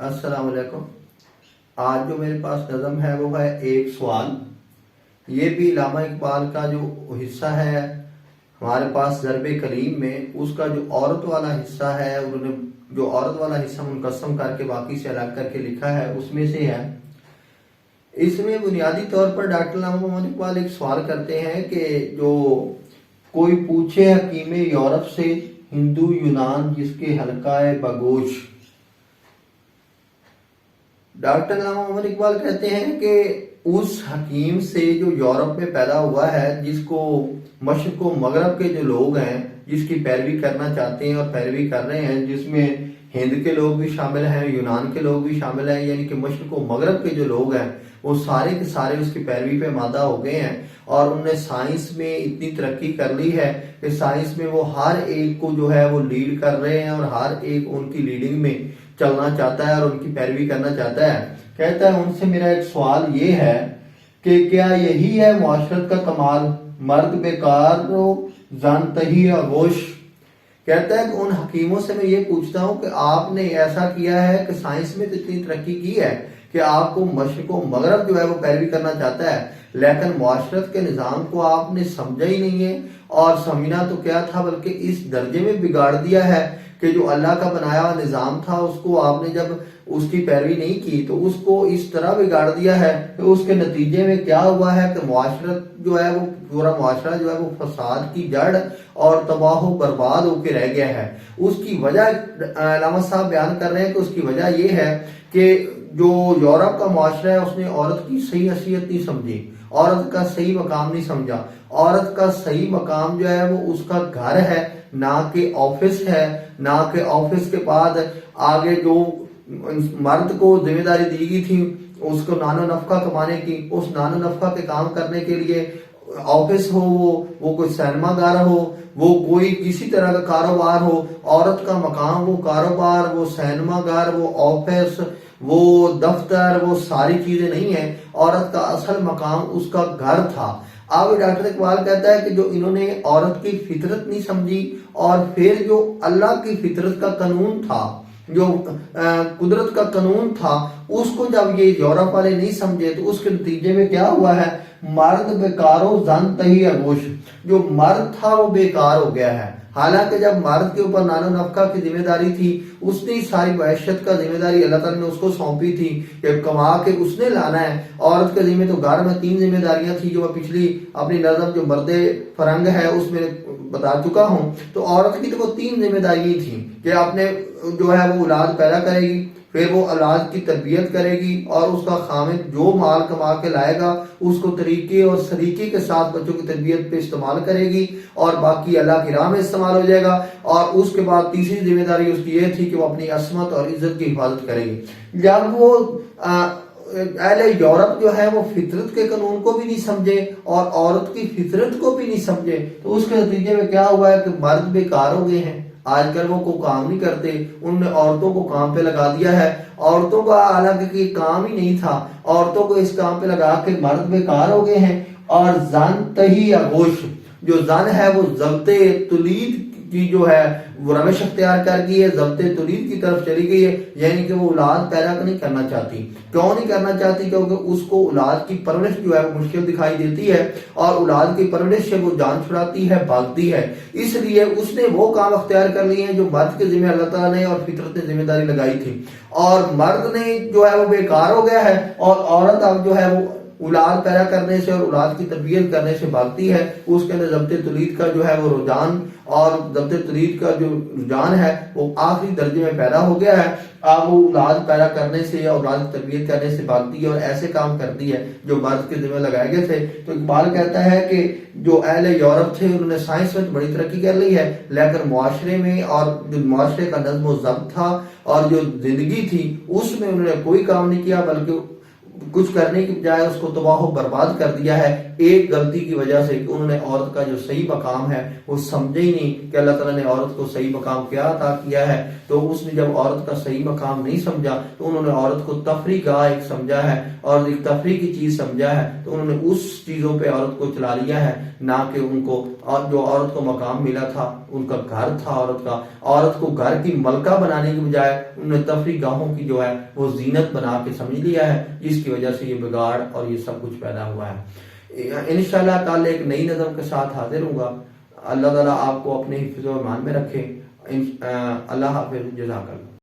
السلام علیکم۔ آج جو میرے پاس نظم ہے وہ ہے ایک سوال۔ یہ بھی علامہ اقبال کا جو حصہ ہے ہمارے پاس ضرب کلیم میں، اس کا جو عورت والا حصہ ہے، انہوں نے جو عورت والا حصہ منقسم کر کے باقی سے الگ کر کے لکھا ہے، اس میں سے ہے۔ اس میں بنیادی طور پر ڈاکٹر علامہ محمد اقبال ایک سوال کرتے ہیں کہ جو کوئی پوچھے حکیم یورپ سے، ہندو یونان جس کے حلقہ بگوش۔ ڈاکٹر علامہ محمد اقبال کہتے ہیں کہ اس حکیم سے جو یورپ میں پیدا ہوا ہے، جس کو مشرق و مغرب کے جو لوگ ہیں جس کی پیروی کرنا چاہتے ہیں اور پیروی کر رہے ہیں، جس میں ہند کے لوگ بھی شامل ہیں، یونان کے لوگ بھی شامل ہیں، یعنی کہ مشرق و مغرب کے جو لوگ ہیں وہ سارے کے سارے اس کی پیروی پہ مادہ ہو گئے ہیں، اور انہوں نے سائنس میں اتنی ترقی کر لی ہے کہ سائنس میں وہ ہر ایک کو جو ہے وہ لیڈ کر رہے ہیں، اور ہر ایک ان کی لیڈنگ میں چلنا چاہتا ہے اور ان کی پیروی کرنا چاہتا ہے۔ کہتا ہے ان سے میرا ایک سوال یہ ہے کہ کیا یہی ہے معاشرت کا کمال، مرد بیکار و زن تہی آغوش۔ کہتا ہے کہ ان حکیموں سے میں یہ پوچھتا ہوں کہ آپ نے ایسا کیا ہے کہ سائنس میں تو اتنی ترقی کی ہے کہ آپ کو مشرق و مغرب جو ہے وہ پیروی کرنا چاہتا ہے، لیکن معاشرت کے نظام کو آپ نے سمجھا ہی نہیں ہے، اور سمجھنا تو کیا تھا بلکہ اس درجے میں بگاڑ دیا ہے کہ جو اللہ کا بنایا ہوا نظام تھا اس کو آپ نے جب اس کی پیروی نہیں کی تو اس کو اس طرح بگاڑ دیا ہے کہ اس کے نتیجے میں کیا ہوا ہے کہ معاشرت جو ہے وہ پورا معاشرہ جو ہے وہ فساد کی جڑ اور تباہ و برباد ہو کے رہ گیا ہے۔ اس کی وجہ علامہ صاحب بیان کر رہے ہیں کہ اس کی وجہ یہ ہے کہ جو یورپ کا معاشرہ ہے اس نے عورت کی صحیح حیثیت نہیں سمجھی، عورت کا صحیح مقام نہیں سمجھا۔ عورت کا صحیح مقام جو ہے وہ اس کا گھر ہے، نہ کہ آفس ہے، نہ کہ آفس کے بعد آگے جو مرد کو ذمہ داری دی گئی تھی اس کو نان و نفقہ کمانے کی، اس نان و نفقہ کے کام کرنے کے لیے آفس ہو، وہ کوئی سینما گھر ہو، وہ کوئی کسی طرح کا کاروبار ہو، عورت کا مقام وہ کاروبار، وہ سینما گھر، وہ آفس، وہ دفتر، وہ ساری چیزیں نہیں ہیں۔ عورت کا اصل مقام اس کا گھر تھا۔ اب ڈاکٹر اقبال کہتا ہے کہ جو انہوں نے عورت کی فطرت نہیں سمجھی، اور پھر جو اللہ کی فطرت کا قانون تھا، جو قدرت کا قانون تھا، اس کو جب یہ یورپ والے نہیں سمجھے تو اس کے نتیجے میں کیا ہوا ہے، مرد بیکار و زن تہی آغوش۔ جو مرد تھا وہ بیکار ہو گیا ہے، حالانکہ جب مرد کے اوپر نان و نفقہ کی ذمہ داری تھی، اس نے ساری معیشت کا ذمہ داری اللہ تعالیٰ نے اس کو سونپی تھی کہ کما کے اس نے لانا ہے۔ عورت کے ذمہ تو گھر میں 3 ذمہ داریاں تھی جو میں پچھلی اپنی نظم جو مرد فرنگ ہے اس میں بتا چکا ہوں۔ تو عورت کی تو وہ 3 ذمہ داریاں تھیں کہ اپنے جو ہے وہ اولاد پیدا کرے گی، پھر وہ اولاد کی تربیت کرے گی، اور اس کا خامد جو مال کما کے لائے گا اس کو طریقے اور سلیقے کے ساتھ بچوں کی تربیت پہ استعمال کرے گی، اور باقی اللہ کی راہ میں استعمال ہو جائے گا۔ اور اس کے بعد تیسری ذمہ داری اس کی یہ تھی کہ وہ اپنی عصمت اور عزت کی حفاظت کرے گی۔ جب وہ اہل یورپ جو ہے وہ فطرت کے قانون کو بھی نہیں سمجھے اور عورت کی فطرت کو بھی نہیں سمجھے، تو اس کے نتیجے میں کیا ہوا ہے کہ مرد بیکار ہو گئے ہیں۔ آج کل وہ کوئی کام نہیں کرتے، انہوں نے عورتوں کو کام پہ لگا دیا ہے۔ عورتوں کا حالانکہ یہ کام ہی نہیں تھا، عورتوں کو اس کام پہ لگا کے مرد بیکار ہو گئے ہیں۔ اور زن تہی آغوش، جو زن ہے وہ ضبط تولید کی جو ہے وہ روش اختیار کر گئی ہے، ضبط تولید کی طرف چلی گئی ہے، یعنی کہ وہ اولاد پیدا نہیں کرنا چاہتی۔ کیوں نہیں کرنا چاہتی؟ کیونکہ اس کو اولاد کی پرورش جو ہے وہ مشکل دکھائی دیتی ہے، اور اولاد کی پرورش سے وہ جان چھڑاتی ہے، بھاگتی ہے۔ اس لیے اس نے وہ کام اختیار کر لیے ہیں جو مرد کے ذمہ اللہ تعالیٰ نے اور فطرت نے ذمہ داری لگائی تھی، اور مرد نے جو ہے وہ بیکار ہو گیا ہے، اور عورت اب جو ہے وہ اولاد پیدا کرنے سے اور اولاد کی تربیت کرنے سے بھاگتی ہے۔ اس کے اندر ضبط تولید کا جو ہے وہ رجحان، اور ضبط تولید کا جو رجحان ہے وہ آخری درجے میں پیدا ہو گیا ہے۔ اب وہ اولاد پیدا کرنے سے یا اولاد کی تربیت کرنے سے بھاگتی ہے اور ایسے کام کرتی ہے جو مرد کے ذمہ لگائے گئے تھے۔ تو اقبال کہتا ہے کہ جو اہل یورپ تھے انہوں نے سائنس میں بڑی ترقی کر لی ہے، لیکن معاشرے میں اور جو معاشرے کا نظم و ضبط تھا اور جو زندگی تھی اس میں انہوں نے کوئی کام نہیں کیا، بلکہ کچھ کرنے کی بجائے اس کو تباہ و برباد کر دیا ہے ایک غلطی کی وجہ سے، کہ انہوں نے عورت کا جو صحیح مقام ہے وہ سمجھے ہی نہیں کہ اللہ تعالیٰ نے عورت کو صحیح مقام کیا عطا کیا ہے۔ تو اس نے جب عورت کا صحیح مقام نہیں سمجھا تو انہوں نے عورت کو تفریح گاہ ایک سمجھا ہے اور ایک تفریح کی چیز سمجھا ہے، تو انہوں نے اس چیزوں پہ عورت کو چلا لیا ہے، نہ کہ ان کو جو عورت کو مقام ملا تھا، ان کا گھر تھا عورت کا، عورت کو گھر کی ملکہ بنانے کی بجائے انہوں نے تفریح گاہوں کی جو ہے وہ زینت بنا کے سمجھ لیا ہے، جس کی وجہ سے یہ بگاڑ اور یہ سب کچھ پیدا ہوا ہے۔ انشاءاللہ تعالی ایک نئی نظم کے ساتھ حاضر ہوں گا۔ اللہ تعالیٰ آپ کو اپنے حفظ و ایمان میں رکھے۔ اللہ حافظ، جزاک اللہ۔